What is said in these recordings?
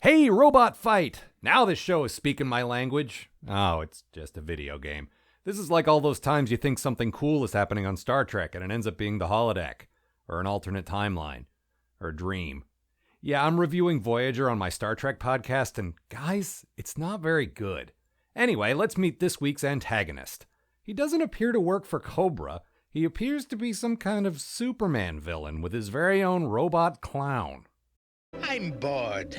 Hey, robot fight! Now this show is speaking my language. Oh, it's just a video game. This is like all those times you think something cool is happening on Star Trek and it ends up being the holodeck, or an alternate timeline, or a dream. Yeah, I'm reviewing Voyager on my Star Trek podcast, and guys, it's not very good. Anyway, let's meet this week's antagonist. He doesn't appear to work for Cobra. He appears to be some kind of Superman villain with his very own robot clown. I'm bored.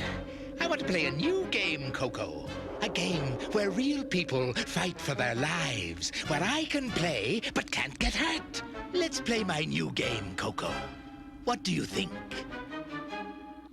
I want to play a new game, Coco. A game where real people fight for their lives, where I can play but can't get hurt. Let's play my new game, Coco. What do you think?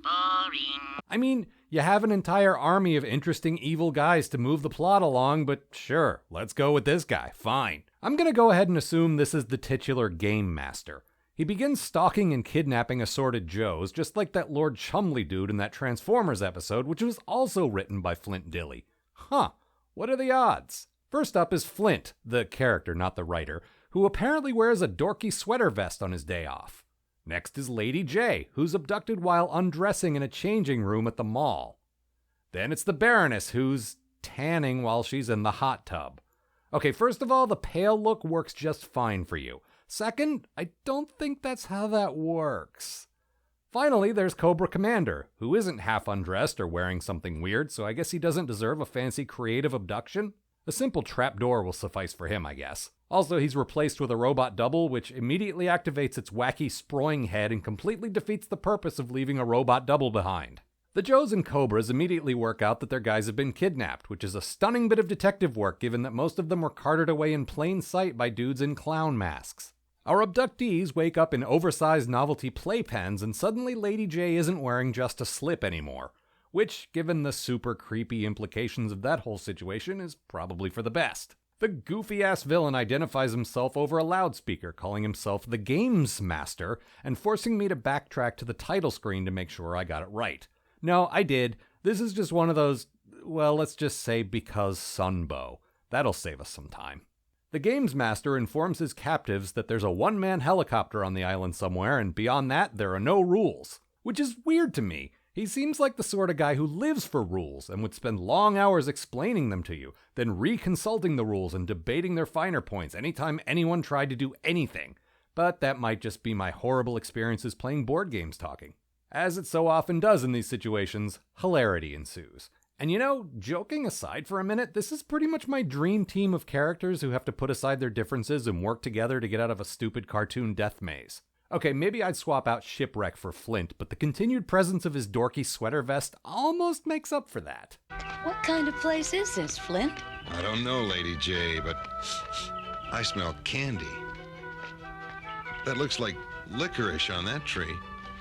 Boring. I mean, you have an entire army of interesting evil guys to move the plot along, but sure, let's go with this guy, fine. I'm gonna go ahead and assume this is the titular Gamemaster. He begins stalking and kidnapping assorted Joes, just like that Lord Chumley dude in that Transformers episode, which was also written by Flint Dille. Huh, what are the odds? First up is Flint, the character, not the writer, who apparently wears a dorky sweater vest on his day off. Next is Lady J, who's abducted while undressing in a changing room at the mall. Then it's the Baroness, who's tanning while she's in the hot tub. Okay, first of all, the pale look works just fine for you. Second, I don't think that's how that works. Finally, there's Cobra Commander, who isn't half undressed or wearing something weird, so I guess he doesn't deserve a fancy creative abduction. A simple trapdoor will suffice for him, I guess. Also, he's replaced with a robot double, which immediately activates its wacky sproing head and completely defeats the purpose of leaving a robot double behind. The Joes and Cobras immediately work out that their guys have been kidnapped, which is a stunning bit of detective work given that most of them were carted away in plain sight by dudes in clown masks. Our abductees wake up in oversized novelty playpens, and suddenly Lady J isn't wearing just a slip anymore, which, given the super creepy implications of that whole situation, is probably for the best. The goofy-ass villain identifies himself over a loudspeaker, calling himself the Gamemaster, and forcing me to backtrack to the title screen to make sure I got it right. No, I did. This is just one of those, well, let's just say because Sunbow. That'll save us some time. The Gamemaster informs his captives that there's a one-man helicopter on the island somewhere, and beyond that, there are no rules. Which is weird to me. He seems like the sort of guy who lives for rules and would spend long hours explaining them to you, then reconsulting the rules and debating their finer points anytime anyone tried to do anything. But that might just be my horrible experiences playing board games talking. As it so often does in these situations, hilarity ensues. And you know, joking aside for a minute, this is pretty much my dream team of characters who have to put aside their differences and work together to get out of a stupid cartoon death maze. Okay, maybe I'd swap out Shipwreck for Flint, but the continued presence of his dorky sweater vest almost makes up for that. What kind of place is this, Flint? I don't know, Lady J, but I smell candy. That looks like licorice on that tree,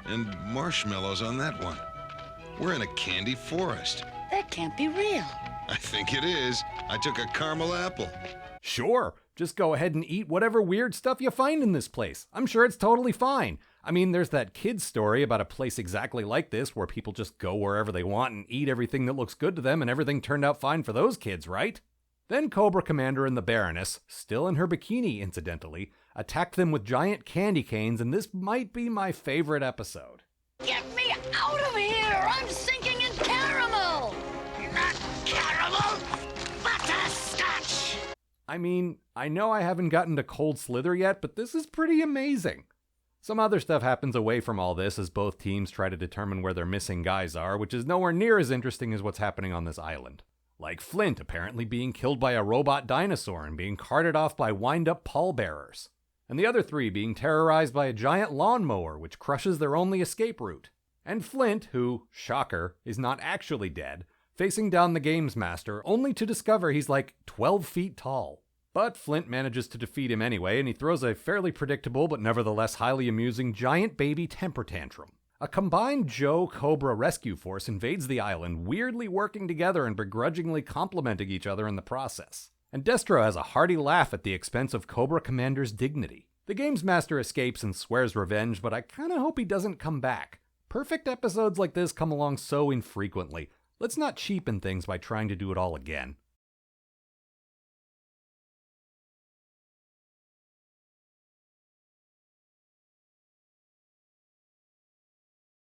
and marshmallows on that one. We're in a candy forest. That can't be real. I think it is. I took a caramel apple. Sure, just go ahead and eat whatever weird stuff you find in this place. I'm sure it's totally fine. I mean, there's that kid's story about a place exactly like this where people just go wherever they want and eat everything that looks good to them, and everything turned out fine for those kids, right? Then Cobra Commander and the Baroness, still in her bikini incidentally, attack them with giant candy canes, and this might be my favorite episode. Get me out of here! I'm sinking in caramel! Not caramel, butterscotch. I mean, I know I haven't gotten to Cold Slither yet, but this is pretty amazing. Some other stuff happens away from all this as both teams try to determine where their missing guys are, which is nowhere near as interesting as what's happening on this island. Like Flint apparently being killed by a robot dinosaur and being carted off by wind-up pallbearers. And the other three being terrorized by a giant lawnmower which crushes their only escape route. And Flint, who, shocker, is not actually dead, facing down the Gamemaster only to discover he's like 12 feet tall. But Flint manages to defeat him anyway, and he throws a fairly predictable but nevertheless highly amusing giant baby temper tantrum. A combined Joe-Cobra rescue force invades the island, weirdly working together and begrudgingly complimenting each other in the process. And Destro has a hearty laugh at the expense of Cobra Commander's dignity. The Gamemaster escapes and swears revenge, but I kinda hope he doesn't come back. Perfect episodes like this come along so infrequently. Let's not cheapen things by trying to do it all again.